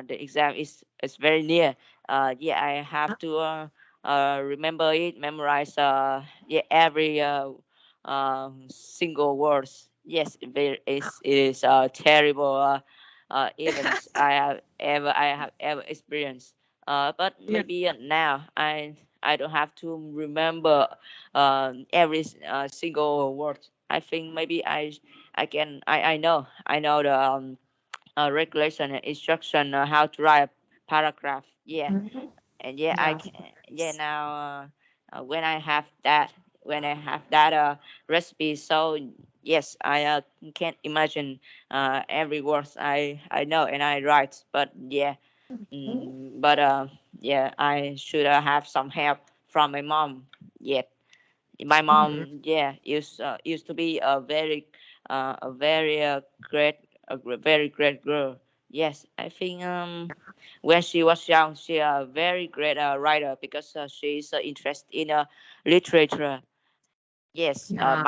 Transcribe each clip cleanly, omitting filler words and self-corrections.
the exam is very near. Yeah, I have to remember it, memorize yeah every single words. Yes, it is terrible events I have ever experienced. But Yeah. maybe now I don't have to remember every single word. I think maybe I know the regulation and instruction how to write a paragraph. Yeah, Mhm. and yeah, I Yeah, of can. Yeah, course. now when I have that, recipe, so yes, I can't imagine every word I know and I write. But yeah, Mhm. but yeah, I should have some help from my mom. Yeah, my Mhm. mom, yeah, used to be a very great very great girl. Yes, I think when she was young, she a very great writer because she's interested in literature. Yes, Yeah.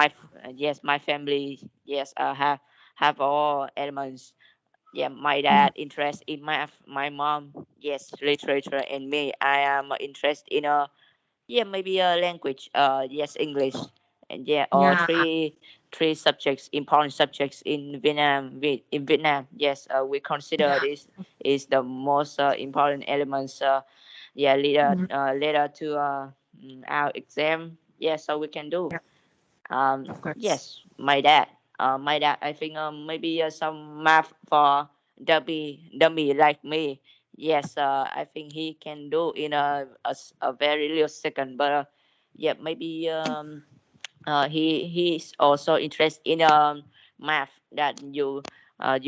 yes, my family, yes, have all elements. Yeah, my Mhm. dad interest in math, my mom, yes, literature, and me, I am interested in yeah, maybe a language. Yes, English, and yeah, all Yeah. three subjects, important subjects in Vietnam. In Vietnam, yes, we consider Yeah. this is the most important elements. Yeah, Mhm. later to our exam. Yeah, so we can do. Yeah, of course. Yes, my dad. I think maybe some math for dummy like me. Yes, I think he can do in a very little second. But yeah, maybe he's also interested in math that you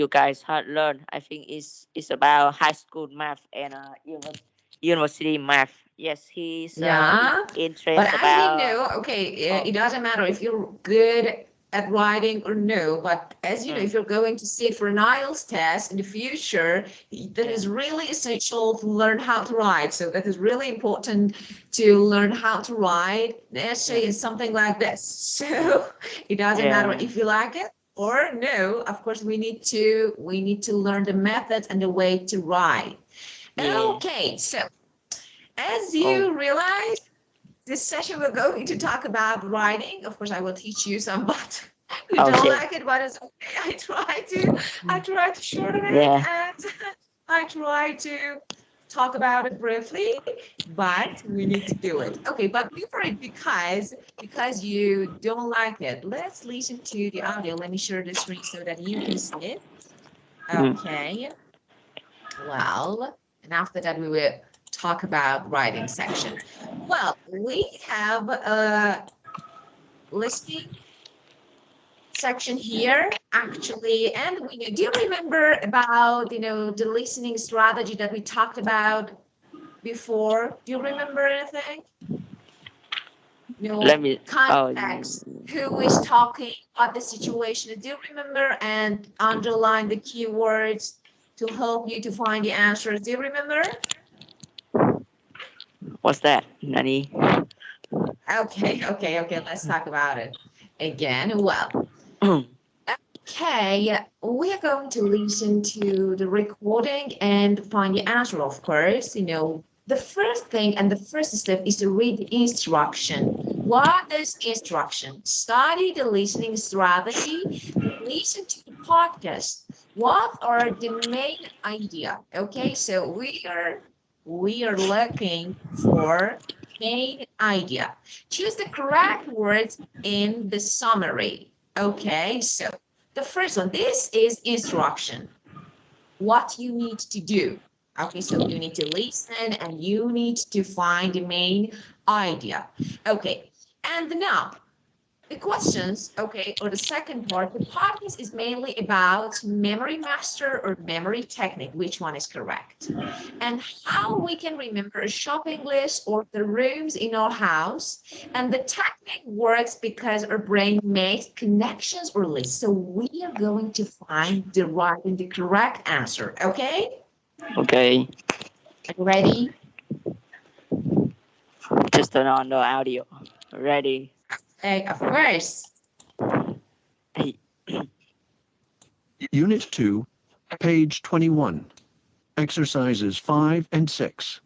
guys had learned. I think it's about high school math and university math. Yes, he's Yeah. But interested as you about know, okay, oh. it doesn't matter if you're good at writing or no, but as you know, Mm, if you're going to sit for an IELTS test in the future, that yeah. is really essential to learn how to write. So that is really important to learn how to write. The Yeah. essay is something like this. Mm, So it doesn't matter yeah. if you like it or no. Of course, we need to learn the methods and the way to write. Yeah. Okay, so as Oh. you realize, this session we're going to talk about writing. Of course, I will teach you some, but you don't Okay. like it, but it's okay. I try to shorten it Yeah. and I try to talk about it briefly, but we need to do it. Okay, but before it because you don't like it, let's listen to the audio. Let me share the screen so that you can see it. Mm. Okay. Well, and after that, we will talk about writing section. Well, we have a listening section here, actually, and do you remember about, the listening strategy that we talked about before? Do you remember anything? Let me. Oh. Context, who is talking, what the situation is. Do you remember? And underline the keywords to help you to find the answers. Do you remember? What's that, Nani? Okay. Let's talk about it again. Well, okay, we are going to listen to the recording and find the answer, of course. The first thing and the first step is to read the instruction. What is instruction? Study the listening strategy, listen to the podcast. What are the main idea? Okay, so we are looking for main idea. Choose the correct words in the summary. Okay, so the first one, this is instruction. What you need to do. Okay, so you need to listen and you need to find the main idea. Okay, and now the questions, okay, or the second part, the podcast is mainly about memory master or memory technique, which one is correct, and how we can remember a shopping list or the rooms in our house. And the technique works because our brain makes connections or lists. So we are going to find the right and the correct answer. Okay, Okay. are you ready? Just turn on the audio. Ready? Of course. Hey. Unit 2, page 21. Exercises 5 and 6.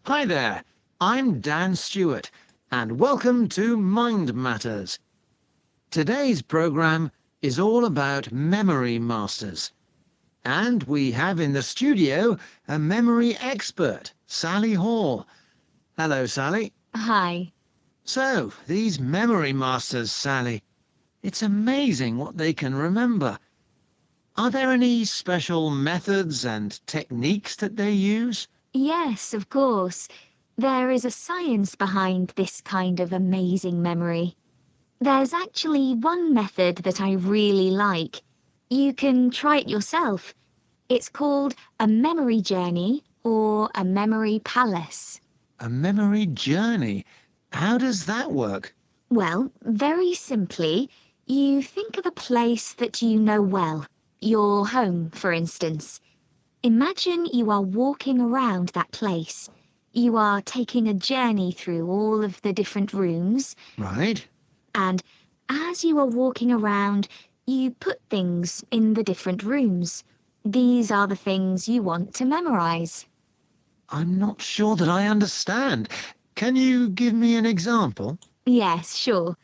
Hi there, I'm Dan Stewart, and welcome to Mind Matters. Today's program is all about memory masters. And we have in the studio a memory expert, Sally Hall. Hello, Sally. Hi. So, these memory masters, Sally, it's amazing what they can remember. Are there any special methods and techniques that they use? Yes, of course. There is a science behind this kind of amazing memory. There's actually one method that I really like. You can try it yourself. It's called a memory journey or a memory palace. A memory journey. How does that work? Well, very simply, you think of a place that you know well, your home, for instance. Imagine you are walking around that place. You are taking a journey through all of the different rooms, Right. and as you are walking around, you put things in the different rooms. These are the things you want to memorize. I'm not sure that I understand. Can you give me an example? Yes, sure.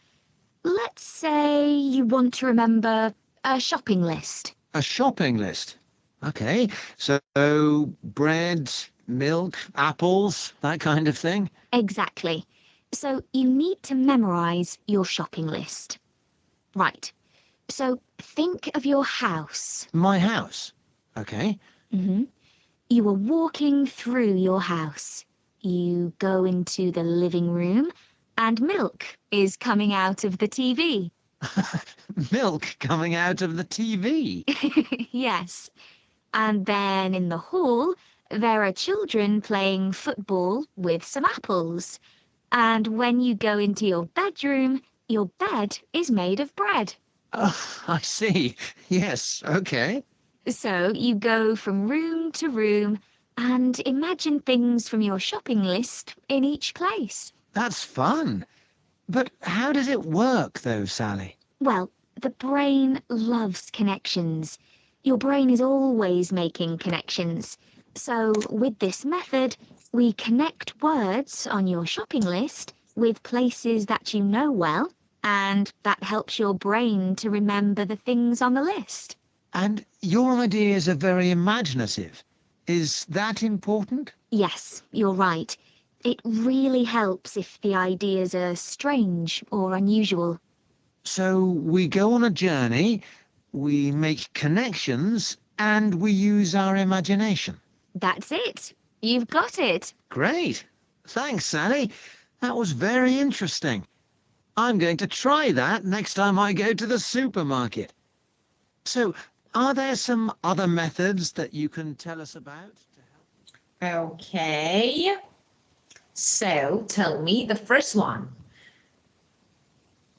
Let's say you want to remember a shopping list. A shopping list. Okay, so bread, milk, apples, that kind of thing. Exactly. So you need to memorize your shopping list. Right. So think of your house. My house. Okay. hmm You are walking through your house. You go into the living room, and milk is coming out of the TV. Milk coming out of the TV. Yes. And then in the hall, there are children playing football with some apples. And when you go into your bedroom, your bed is made of bread. Oh, I see. Yes, okay. So you go from room to room and imagine things from your shopping list in each place. That's fun. But how does it work, though, Sally? Well, the brain loves connections. Your brain is always making connections. So with this method, we connect words on your shopping list with places that you know well, and that helps your brain to remember the things on the list. And your ideas are very imaginative. Is that important? Yes, you're right. It really helps if the ideas are strange or unusual. So we go on a journey, we make connections, and we use our imagination. That's it. You've got it. Great. Thanks, Sally. That was very interesting. I'm going to try that next time I go to the supermarket. So, are there some other methods that you can tell us about? Okay. So tell me the first one.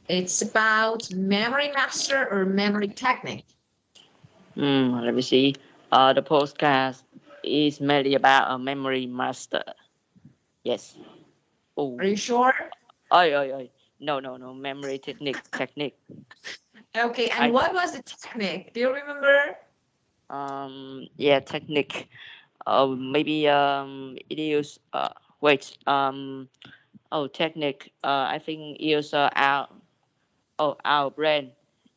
It's about memory master or memory technique. Let me see. The podcast is mainly about a memory master. Yes. Are Oh, you sure? oi. No, no, no. Memory technique. Okay, and I what was the technique? Do you remember? yeah, technique. Maybe it is wait oh technique. I think is our brain.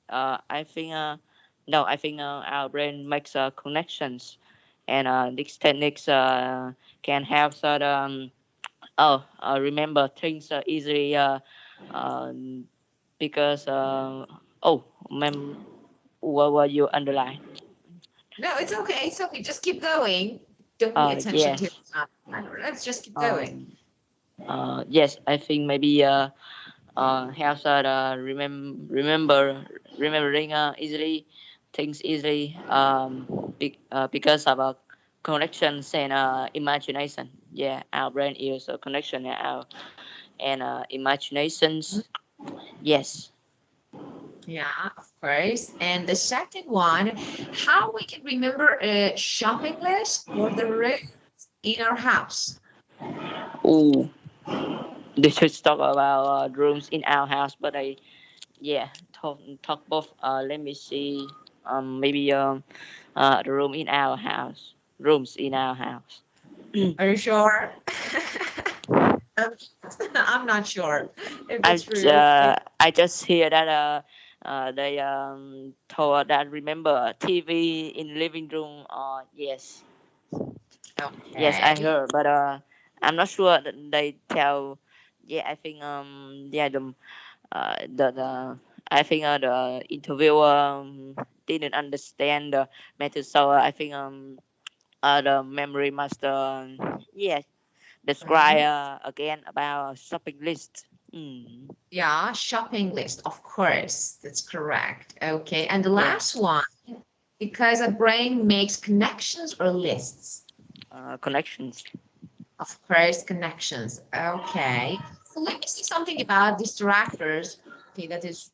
I think no, I think our brain makes connections, and these techniques can help sort remember things easily. Um, because oh, what were you underline? No, it's okay. It's okay. Just keep going. Don't pay attention to Yes. let's just keep going. Um, yes, I think maybe helps remembering easily things easily because of connections and imagination. Yeah, our brain is a connection and our and imaginations. Yes. Yeah, of course. And the second one, how we can remember a shopping list or the room in our house. Oh, this is talk about rooms in our house, but I yeah talk both. Let me see. Maybe the room in our house. Rooms in our house. Are you sure? I'm, I'm not sure if I it's true. I just hear that they told that remember TV in living room. Yes, yes, I Okay. heard, but I'm not sure that they tell. Yeah, I think yeah the I think the interviewer didn't understand the method, so I think the memory master yes describe Mhm. again about shopping list. Mm, Yeah, shopping list, of course. That's correct. Okay. And the yeah, last one, because a brain makes connections or lists. connections. Of course, connections. Okay. So let me see something about distractors. Okay, that is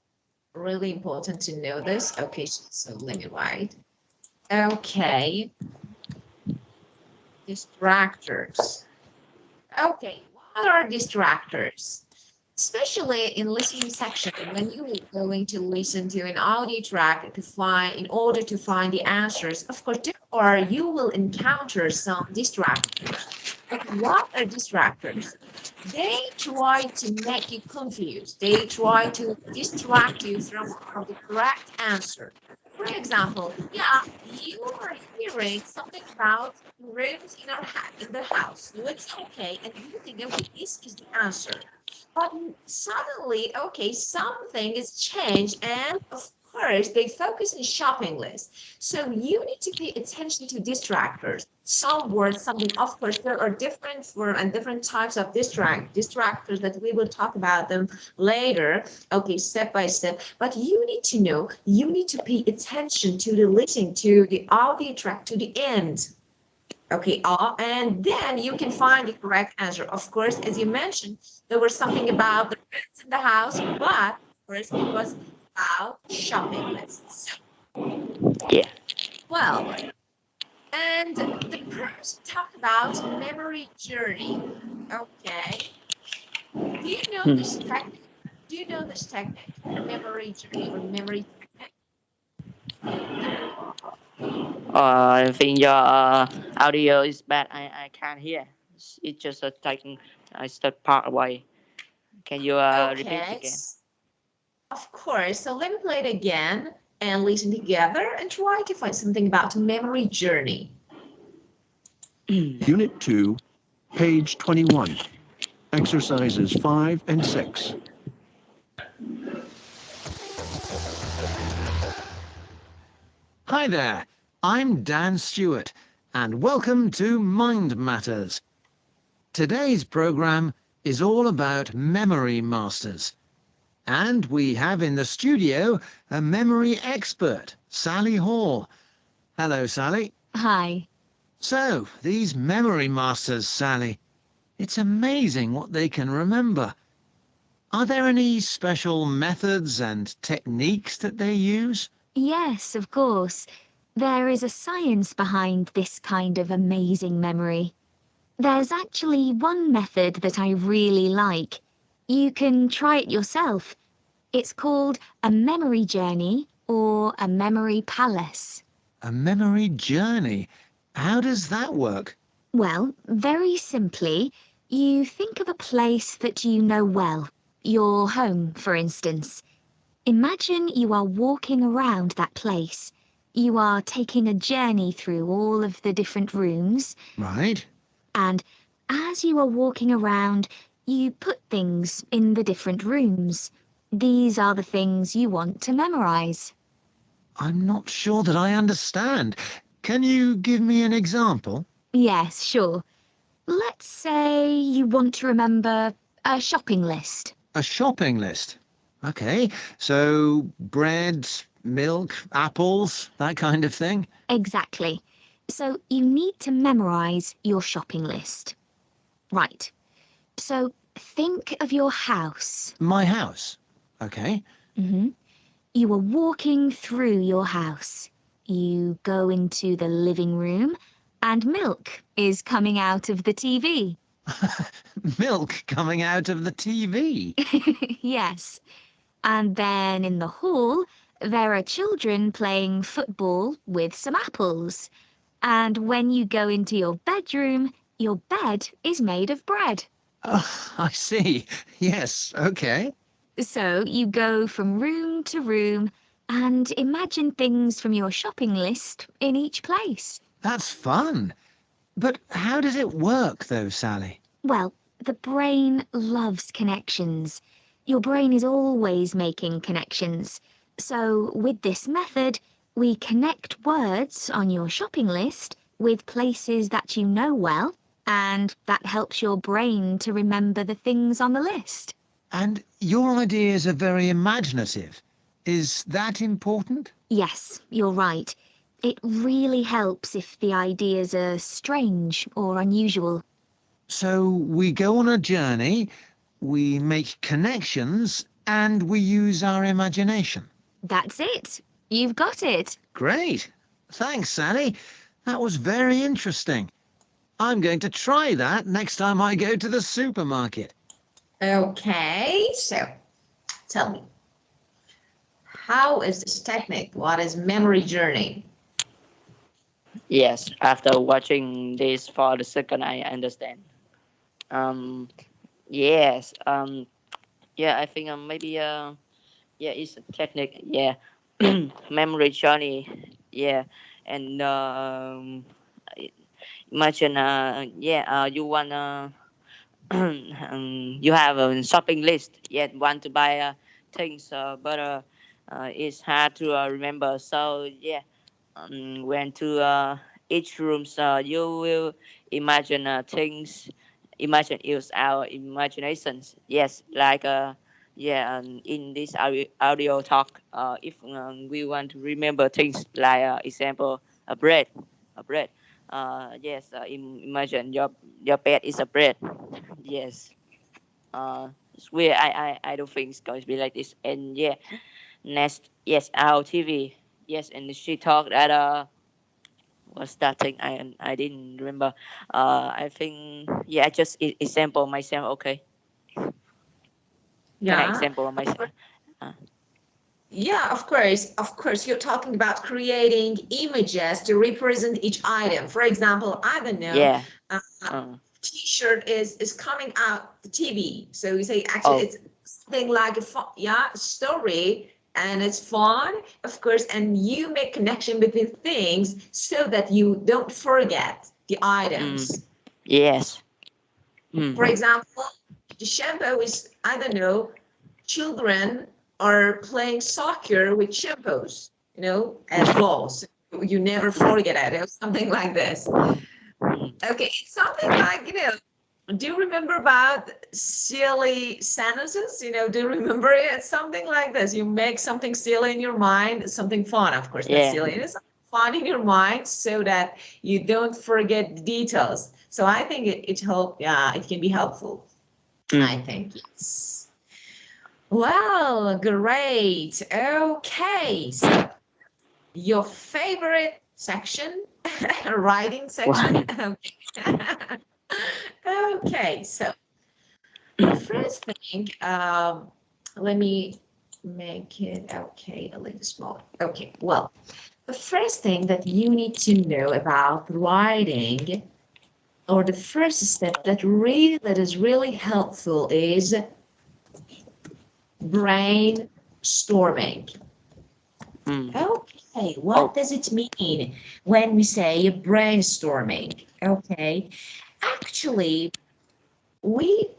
really important to know this. Okay, so let me write. Okay, distractors. Okay, what are distractors? Especially in listening section, when you are going to listen to an audio track to find, in order to find the answers, of course, there are, you will encounter some distractors. But what are distractors? They try to make you confused. They try to distract you from the correct answer. For example, yeah, you are hearing something about rooms in in the house. So it's okay, and you think, okay, this is the answer. But suddenly, okay, something is changed, and of course, they focus on shopping list. So you need to pay attention to distractors. Some words, something. Of course, there are different form and different types of distractors that we will talk about them later. Okay, step by step. But you need to know. You need to pay attention to the listening to the audio track to the end. Okay, and then you can find the correct answer. Of course, as you mentioned, there was something about the rents in the house, but first it was about shopping lists. Yeah. Well, and the person talked about memory journey. Okay, do you know this Hmm. technique? Do you know this technique, memory journey or memory technique? I think your audio is bad. I can't hear. It's just taking I step part away. Can you repeat Okay, again? of course. So let me play it again and listen together and try to find something about memory journey. Unit 2, page 21, exercises 5 and 6. Hi there, I'm Dan Stewart, and welcome to Mind Matters. Today's program is all about memory masters. And we have in the studio a memory expert, Sally Hall. Hello, Sally. Hi. So, these memory masters, Sally, it's amazing what they can remember. Are there any special methods and techniques that they use? Yes, of course. There is a science behind this kind of amazing memory. There's actually one method that I really like. You can try it yourself. It's called a memory journey or a memory palace. A memory journey. How does that work? Well, very simply, you think of a place that you know well, your home, for instance. Imagine you are walking around that place. You are taking a journey through all of the different rooms, Right. and as you are walking around, you put things in the different rooms. These are the things you want to memorize. I'm not sure that I understand. Can you give me an example? Yes, sure. Let's say you want to remember a shopping list. A shopping list. Okay, so bread, milk, apples, that kind of thing. Exactly. So you need to memorize your shopping list. Right. So think of your house. My house. Okay. hmm You are walking through your house. You go into the living room, and milk is coming out of the TV. Milk coming out of the TV. Yes. And then in the hall, there are children playing football with some apples. And when you go into your bedroom, your bed is made of bread. Oh, I see. Yes, okay. So you go from room to room and imagine things from your shopping list in each place. That's fun. But how does it work, though, Sally? Well, the brain loves connections. Your brain is always making connections. So with this method, we connect words on your shopping list with places that you know well, and that helps your brain to remember the things on the list. And your ideas are very imaginative. Is that important? Yes, you're right. It really helps if the ideas are strange or unusual. So we go on a journey, we make connections, and we use our imagination. That's it. You've got it. Great. Thanks, Sally. That was very interesting. I'm going to try that next time I go to the supermarket. Okay, so tell me, how is this technique? What is memory journey? Yes, after watching this for the second, I understand. Um, yes. Yeah, I think maybe yeah, it's a technique. Yeah, memory journey. Yeah, and imagine yeah you wanna you have a shopping list. Yet want to buy things, but it's hard to remember. So yeah, when to each rooms, you will imagine things. Imagine use our imaginations. Yes, like yeah, in this audio talk, if we want to remember things like example a bread. Yes, imagine your pet is a bread. Yes. It's weird. I don't think it's going to be like this. And yeah, next, yes, our TV. Yes, and she talked that what's that thing? I didn't remember. I think yeah, I just example myself. Okay, can I Yeah, example of myself? course. Uh, Yeah, of course. You're talking about creating images to represent each item. For example, I don't know, yeah. uh, Uh, T-shirt is coming out the TV. So you say actually oh. it's something like a yeah story, and it's fun, of course, and you make connection between things so that you don't forget the Mm, items. yes. For Mm, example, the shampoo is, I don't know, children are playing soccer with shampoos, as balls. You never forget it, or something like this. mm, Okay, it's something like, do you remember about silly sentences? Do you remember it? Something like this. You make something silly in your mind, something fun, of course, not yeah. silly. It is fun in your mind so that you don't forget the details. So I think yeah, it can be helpful. I Mm. think yes. Well, great. Okay, so your favorite section, writing section. Wow. Okay, so the first thing, let me make it okay a little small. Okay, well, the first thing that you need to know about writing, or the first step that is really helpful is brainstorming. Mm. Okay, what Oh. does it mean when we say brainstorming? Okay, actually, we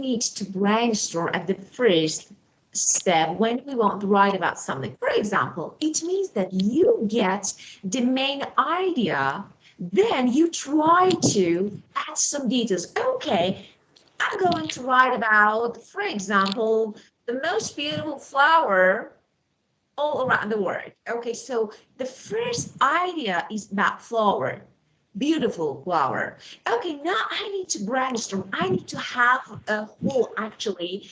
need to brainstorm at the first step when we want to write about something. For example, it means that you get the main idea, then you try to add some details. Okay, I'm going to write about, for example, the most beautiful flower all around the world. Okay, so the first idea is about flower, beautiful flower. Okay, now I need to brainstorm. I need to have a whole, actually,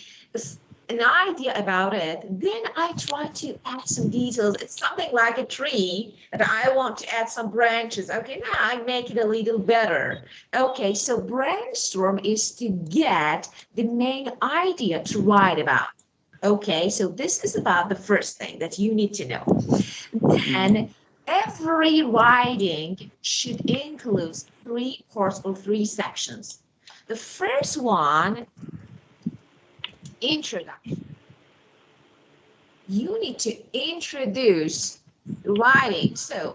an idea about it. Then I try to add some details. It's something like a tree that I want to add some branches. Okay, now I make it a little better. Okay, so brainstorm is to get the main idea to write about. Okay, so this is about the first thing that you need to know. Then every writing should include three parts or three sections. The first one, introduction. You need to introduce the writing. So,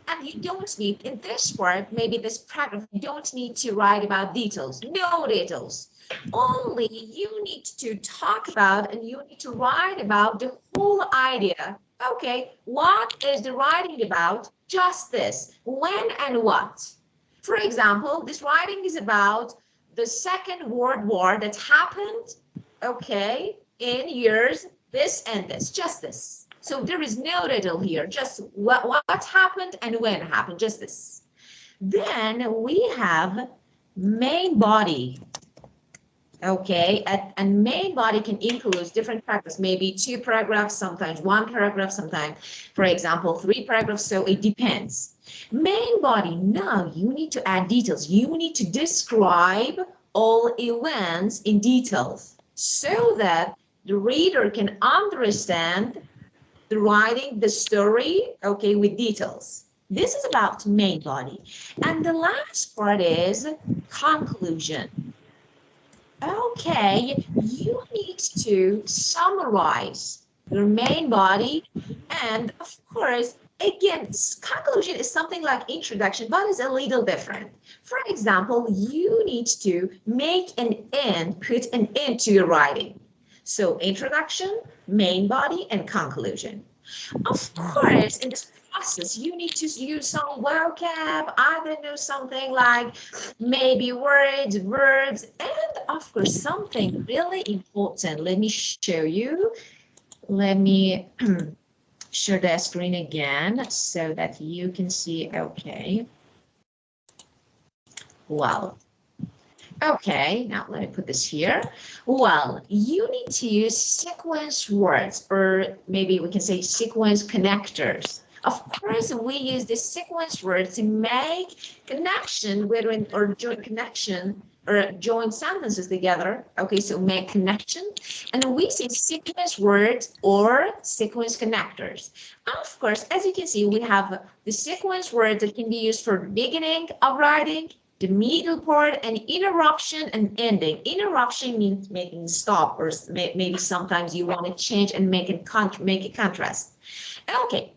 and you don't need, in this part, maybe this paragraph, you don't need to write about details, no details. Only you need to talk about and you need to write about the whole idea. Okay, what is the writing about? Just this, when and what. For example, this writing is about the Second World War that happened, okay, in years this and this, just this. So there is no riddle here, just what happened and when happened, just this. Then we have main body. Okay, and main body can include different paragraphs, maybe two paragraphs, sometimes one paragraph, sometimes, for example, three paragraphs, so it depends. Main body, now you need to add details. You need to describe all events in details so that the reader can understand the writing, the story, okay, with details. This is about main body. And the last part is conclusion. Okay, you need to summarize your main body. And of course, again, conclusion is something like introduction, but it's a little different. For example, you need to make an end, put an end to your writing. So introduction, main body, and conclusion. Of course, in this process, you need to use some vocab, I don't know, something like maybe words, verbs, and of course, something really important. Let me show you. Let me share the screen again so that you can see, okay. Well, okay, now let me put this here. Well, you need to use sequence words, or maybe we can say sequence connectors. Of course, we use the sequence words to make connection between or join connection or join sentences together. Okay, so make connection. And we say sequence words or sequence connectors. Of course, as you can see, we have the sequence words that can be used for beginning of writing, the middle part, and interruption and ending. Interruption means making stop, or maybe sometimes you want to change and make a contrast. Okay,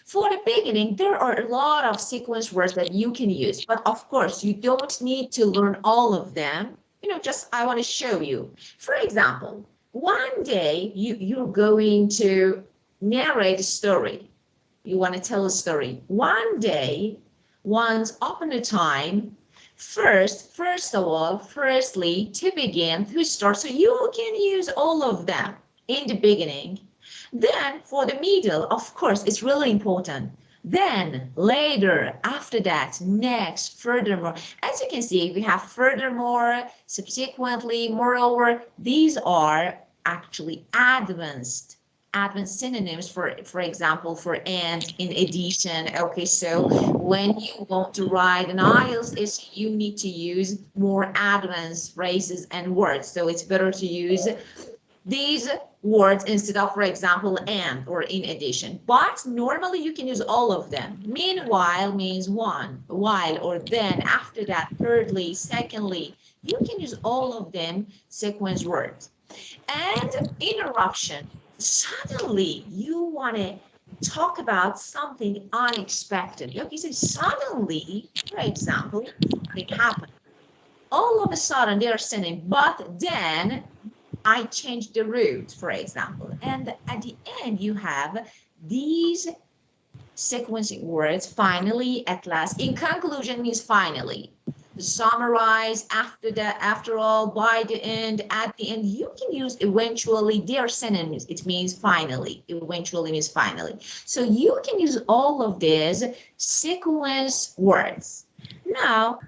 for the beginning, there are a lot of sequence words that you can use, but of course, you don't need to learn all of them. You know, just I want to show you. For example, one day you're going to narrate a story. You want to tell a story. One day, once upon a time, first of all, firstly, to begin, to start, so you can use all of them in the beginning. Then for the middle, of course, it's really important. Then later, after that, next, furthermore. As you can see, we have furthermore, subsequently, moreover. These are actually advanced synonyms for example, for and, in addition. Okay, so when you want to write an IELTS essay, you need to use more advanced phrases and words. So it's better to use these words instead of, for example, and or in addition. But normally you can use all of them. Meanwhile means one, while, or then, after that, thirdly, secondly. You can use all of them sequence words. And interruption. Suddenly you want to talk about something unexpected. Okay, so suddenly, for example, something happened. All of a sudden they are saying, but then I changed the route, for example. And at the end, you have these sequencing words, finally, at last. In conclusion means finally. To summarize, after that, after all, by the end, at the end, you can use eventually. They are synonyms. It means finally. Eventually means finally. So you can use all of these sequence words. Now,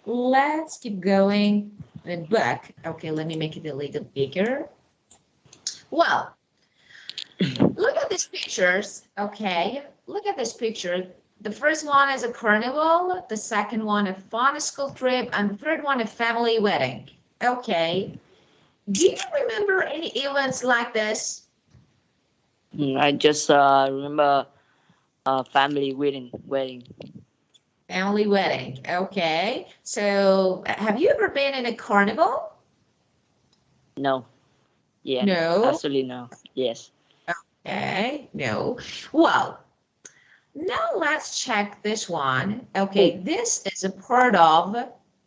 let's keep going. The book. Okay, let me make it a little bigger. Well, look at these pictures. Okay, look at this picture. The first one is a carnival, the second one a fun school trip, and the third one a family wedding. Okay, Do you remember any events like this? I just remember family wedding. Family wedding. Okay. So, have you ever been in a carnival? No, yeah, No. absolutely no. Yes. Okay. No. Well, now let's check this one. Oh. Okay, this is a part of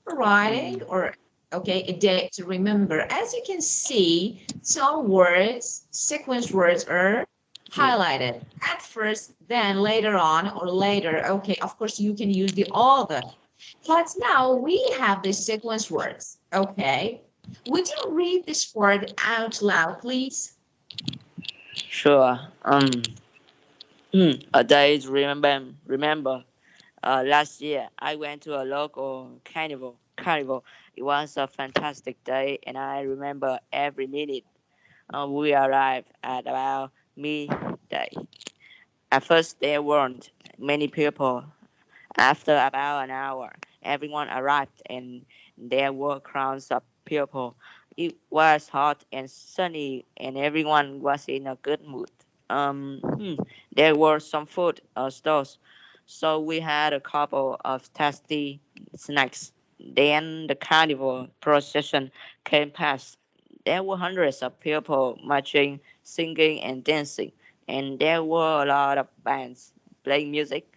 writing Mm. or okay, a day to remember. As you can see, some words, sequence words are highlighted at first, then later on or later. Okay, of course you can use the other. But now we have the sequence words. Okay. Would you read this word out loud, please? Sure. A day to remember. Last year, I went to a local carnival. It was a fantastic day, and I remember every minute. We arrived at about midday. At first, there weren't many people. After about an hour, everyone arrived, and there were crowds of people. It was hot and sunny, and everyone was in a good mood. Um, hmm, there were some food stalls, so we had a couple of tasty snacks. Then the carnival procession came past. There were hundreds of people marching, singing, and dancing, and there were a lot of bands playing music.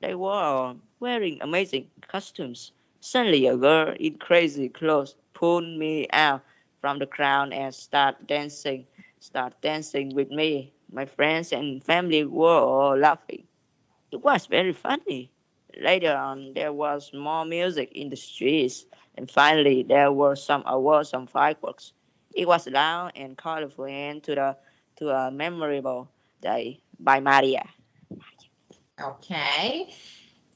They were wearing amazing costumes. Suddenly, a girl in crazy clothes pulled me out from the crowd and Start dancing with me. My friends and family were all laughing. It was very funny. Later on, there was more music in the streets, and finally, there were some fireworks. It was loud and colorful and to a memorable day by Maria. Okay.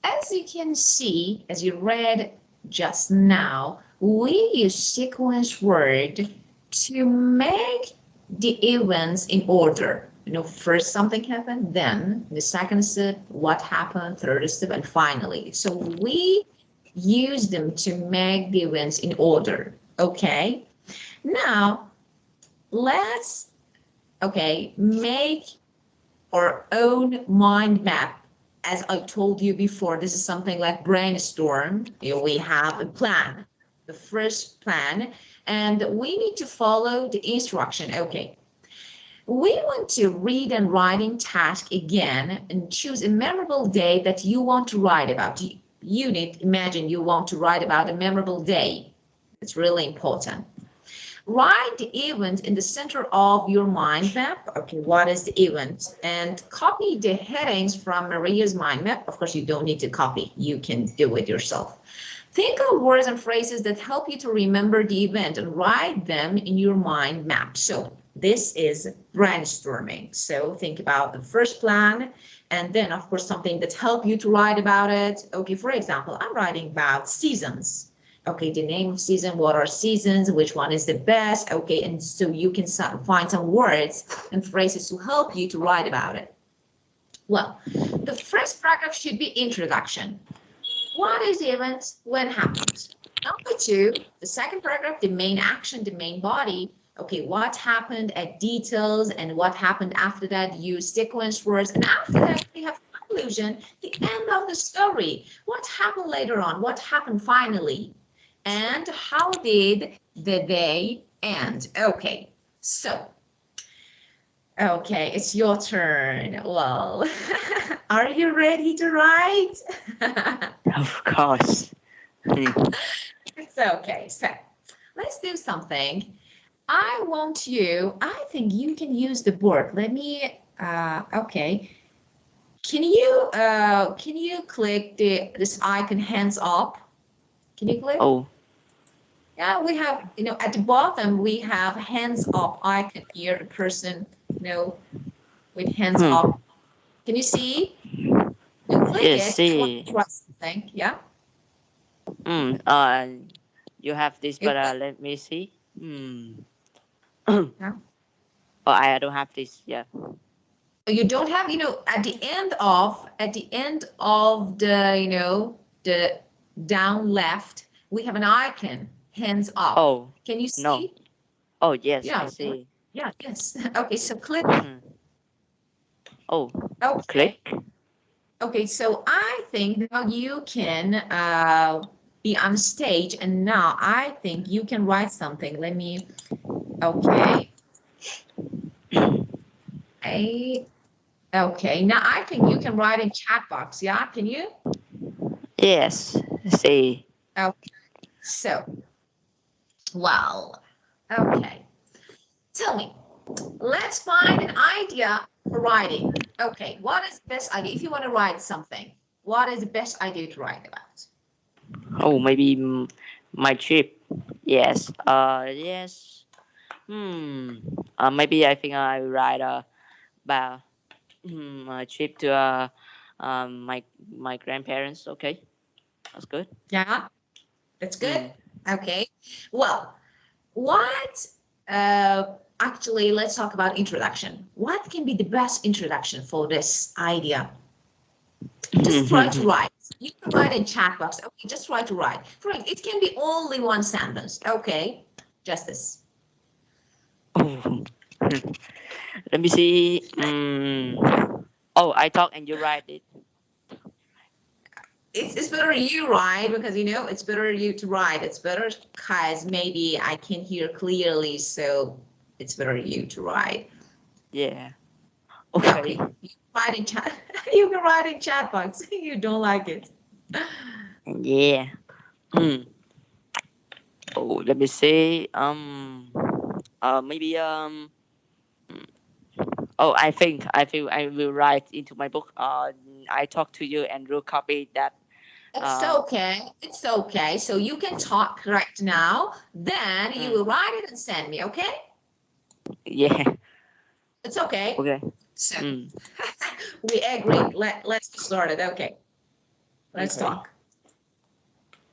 As you can see, as you read just now, we use sequence word to make the events in order. First something happened, then the second step, what happened, third step, and finally. So we use them to make the events in order. Okay. Now let's make our own mind map. As I told you before, this is something like brainstorm. We have a plan, the first plan, and we need to follow the instruction. Okay, we want to read and writing task again and choose a memorable day that you want to write about. You need, imagine you want to write about a memorable day. It's really important. Write the event in the center of your mind map. Okay, what is the event? And copy the headings from Maria's mind map. Of course, you don't need to copy. You can do it yourself. Think of words and phrases that help you to remember the event and write them in your mind map. So this is brainstorming. So think about the first plan and then, of course, something that help you to write about it. Okay, for example, I'm writing about seasons. Okay, the name of season, what are seasons, which one is the best. Okay, and so you can find some words and phrases to help you to write about it. Well, the first paragraph should be introduction. What is the event? When happened? Number two, the second paragraph, the main action, the main body. Okay, what happened at details and what happened after that, use sequence words. And after that, we have conclusion, the end of the story. What happened later on? What happened finally? And how did the day end? Okay, so, okay, it's your turn. Well, are you ready to write? Of course. It's okay. So let's do something. I think you can use the board. Let me, okay. Can you click this icon hands up? Can you click? Oh, Yeah, we have, at the bottom, we have hands up icon here, a person, with hands hmm. up. Can you see? You click Yes, it if you want see. to try something. Yeah. Hmm. You have this, You but click. let me see. Oh, Yeah. I don't have this. Yeah. You don't have, at the end of the down left, we have an icon, hands up. Oh, Can you no, see? Oh yes, I Yeah. see. Yeah. Yes. Okay. So click. Oh, Okay. click. Okay. So I think now you can be on stage, and now I think you can write something. Let me. Okay. I. Okay. Now I think you can write in chat box. Yeah. Can you? Yes, I see. Okay. So, well. Okay. Tell me. Let's find an idea for writing. Okay, what is the best idea? If you want to write something, what is the best idea to write about? Oh, maybe my trip. Yes. Yes. Maybe I think I write about a trip to my grandparents. Okay, that's good. Yeah, that's good. Hmm. Okay. Well, what actually let's talk about introduction. What can be the best introduction for this idea? Just try to write. You can write in chat box. Okay, just try to write. It can be only one sentence. Okay, just this. Oh, let me see. Oh, I talk and you write it. It's better you write because it's better you to write. It's better because maybe I can hear clearly, so it's better you to write. Yeah. Yeah, Okay. okay. You write in chat. You can write in chat box. You don't like it. Yeah. Hmm. Oh, let me see. Maybe Oh, I think I will write into my book. I talk to you and will copy that. It's Uh, okay. It's okay. So you can talk right now. Then you mm, will write it and send me. Okay? yeah. It's okay. Okay. So Mm, we agree. Let's get started. Okay. Let's okay. talk.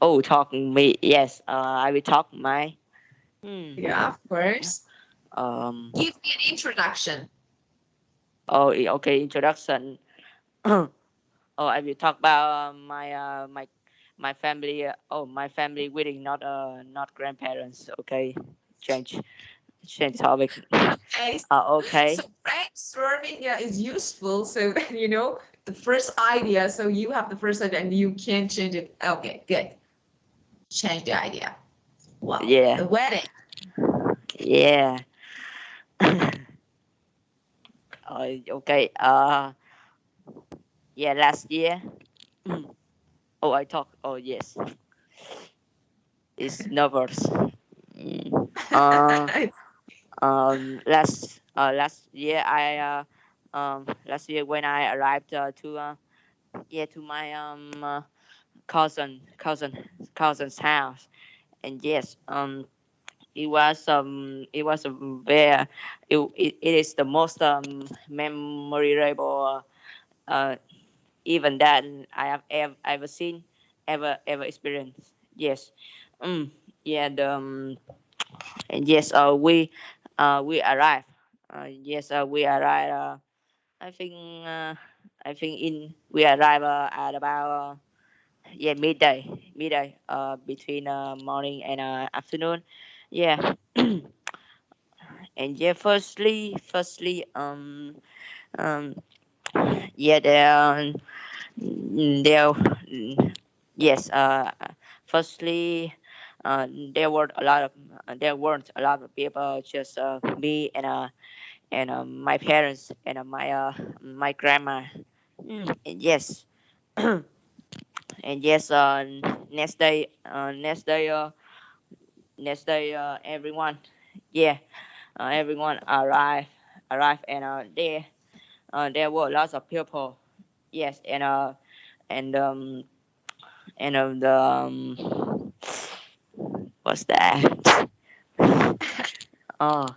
Oh, talking me. Yes. I will talk my. Hmm. Yeah, of course. Um. Give me an introduction. Oh, okay. Introduction. Oh, I will talk about my family. My family wedding, not grandparents. Okay. Change change topic. Okay. So Okay. brainstorming, yeah, is useful. So that the first idea. So you have the first idea and you can change it. Okay, good. Change the idea. Well, Yeah. the wedding. Yeah. Okay. Yeah. Last year. Oh, I talk. Oh, yes. It's nervous. Mm. Last year when I arrived to my cousin's house, and yes, it was a very it is the most memorable even that I have ever seen, ever experienced. Yes. Mm, yeah. And yes. We arrived. Yes. We arrived. I think. I think in we arrived at about midday. Between morning and afternoon. Yeah. And yeah. Firstly. Um. Yeah. There. Yes. Firstly, there were a lot of there weren't a lot of people. Just me and my parents and my grandma. And yes, and yes. Next day, everyone, yeah, everyone arrived, and there were lots of people. Yes, and the what's that? Oh,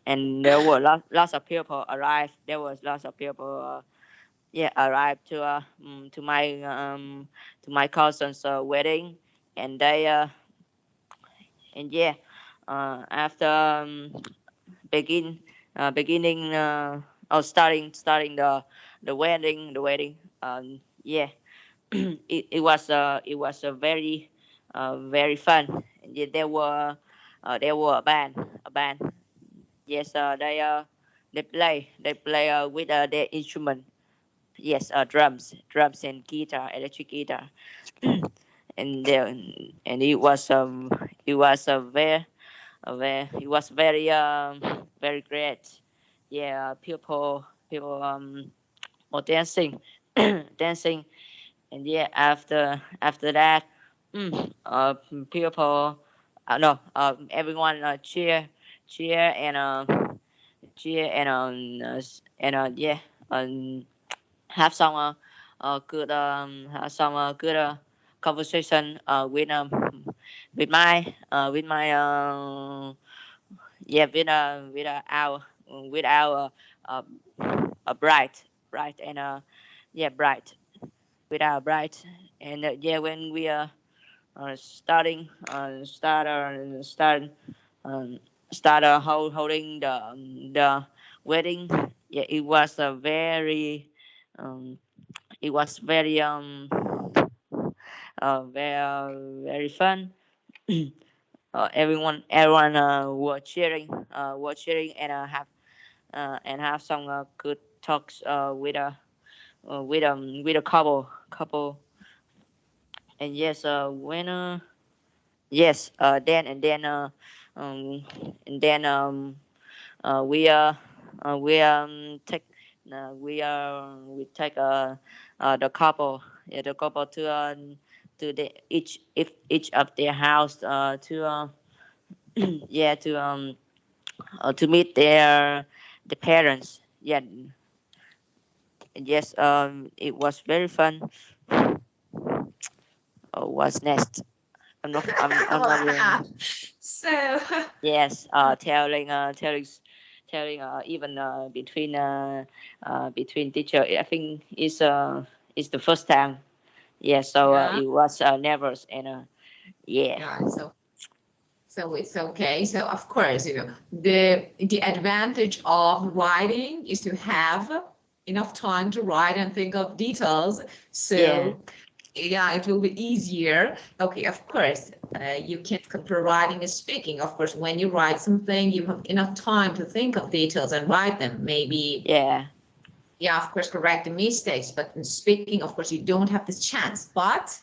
and there were lots of people arrived. There was lots of people, arrived to my cousin's wedding, and they and yeah, after beginning starting the wedding. Yeah, it was a very very fun. And yeah, there were a band. Yes, they play with their instrument. Yes, drums and guitar, electric guitar. And and it was it was very great. Yeah, people were dancing, dancing, and yeah, after that, mm, uh, people, no, everyone cheer and cheer and yeah, um, have some good have some good conversation with my yeah with our bright and yeah bright with our bright and yeah when we are starting um, start holding the wedding. Yeah, it was a very um, it was very fun. Everyone were cheering and have some good talks with a couple. And yes, when yes, um, and then we take we take the couple, yeah, the couple to the each of their house to yeah to meet the parents. Yeah, yes, it was very fun. What's next? I'm not Wow. really. So, Yes, telling even between teacher. I think is the first time. Yeah, so yeah, it was nervous and yeah, yeah. So it's okay. So of course, the advantage of writing is to have enough time to write and think of details. yeah, So yeah, it will be easier. Okay, of course, you can't compare writing and speaking. Of course, when you write something, you have enough time to think of details and write them. Maybe, yeah, yeah, of course, correct the mistakes. But in speaking, of course, you don't have this chance. But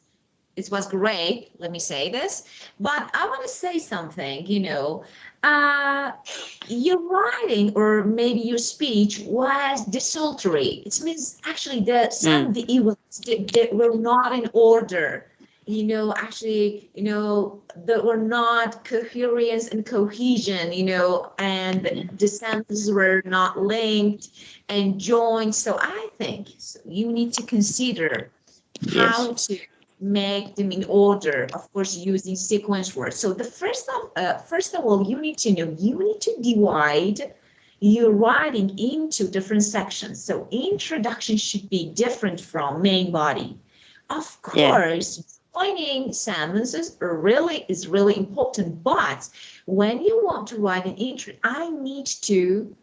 it was great. Let me say this. But I want to say something, uh, your writing or maybe your speech was desultory. It means actually that some mm, of the events that were not in order. Actually, that were not coherence and cohesion, and yeah, the sentences were not linked and joined. So I think you need to consider yes, how to make them in order, of course, using sequence words. So the first of all, you need to divide your writing into different sections. So introduction should be different from main body. Of yeah, course, joining sentences is really important, but when you want to write an intro, I need to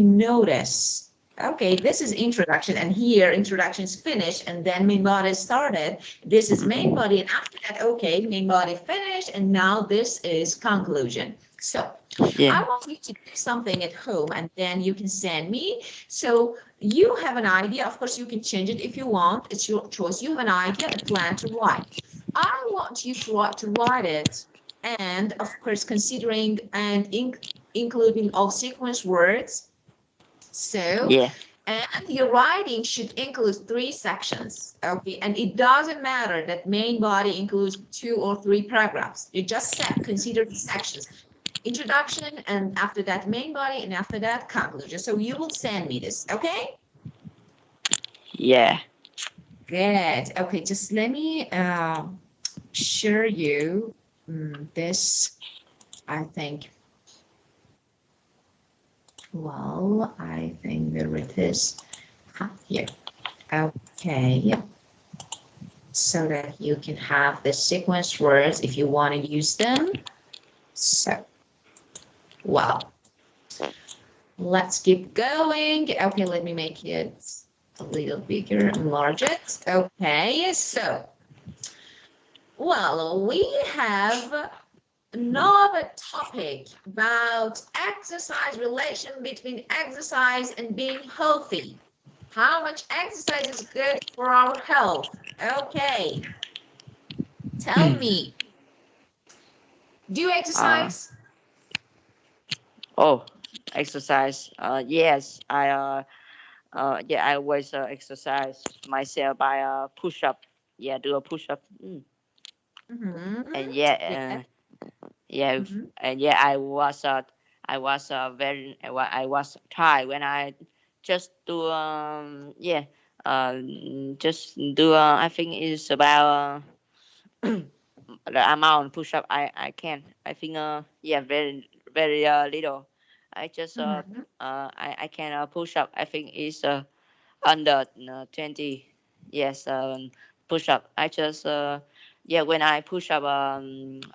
notice. Okay, this is introduction, and here introduction is finished, and then main body started. This is main body, and after that, okay, main body finished, and now this is conclusion. So yeah, I want you to do something at home, and then you can send me. So you have an idea. Of course, you can change it if you want. It's your choice. You have an idea, a plan to write. I want you to write it, and of course, considering and including all sequence words. So, yeah, and your writing should include three sections. Okay, and it doesn't matter that main body includes two or three paragraphs. You just consider the sections: introduction, and after that main body, and after that conclusion. So you will send me this, okay? yeah, Good. Okay, just let me share you this. I think. Well, I think there it is. Here. Okay. So that you can have the sequence words if you want to use them. So, well, let's keep going. Okay, let me make it a little bigger, enlarge it. Okay, so, well, we have Another topic about exercise, relation between exercise and being healthy. How much exercise is good for our health? Okay, tell me, do you uh, exercise? oh, exercise. Yes, yeah, I always exercise myself by push up. Yeah, do a push up. Mm-hmm. And yeah, Yeah. yeah, Mm-hmm. and yeah, I was tired when I just do uh just do I think it's about the amount push up I can. I think yeah, very little. I just Mm-hmm. I can push up. I think it's under 20. Yes, push up. I just yeah, when I push up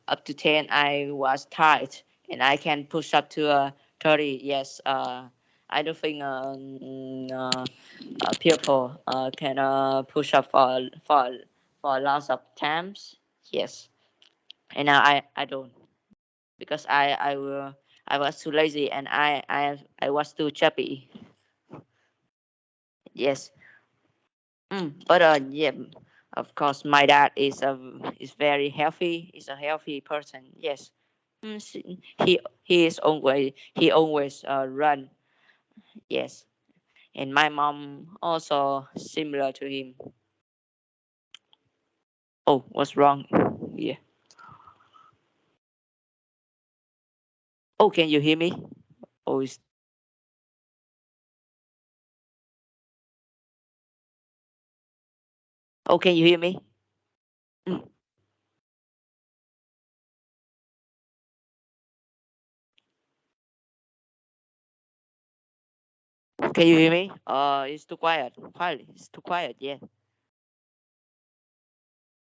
up to 10, I was tired, and I can push up to 30. Yes, I don't think people can push up for lots of times. Yes, and now I don't, because I was too lazy, and I was too chubby. Yes. But yeah, of course, my dad is very healthy. He's a healthy person. Yes. He always run. Yes. And my mom also similar to him. Oh, what's wrong? Yeah. Oh, can you hear me? Oh, oh, can you hear me? Mm. Can you hear me? It's too quiet. Quiet. It's too quiet. Yeah.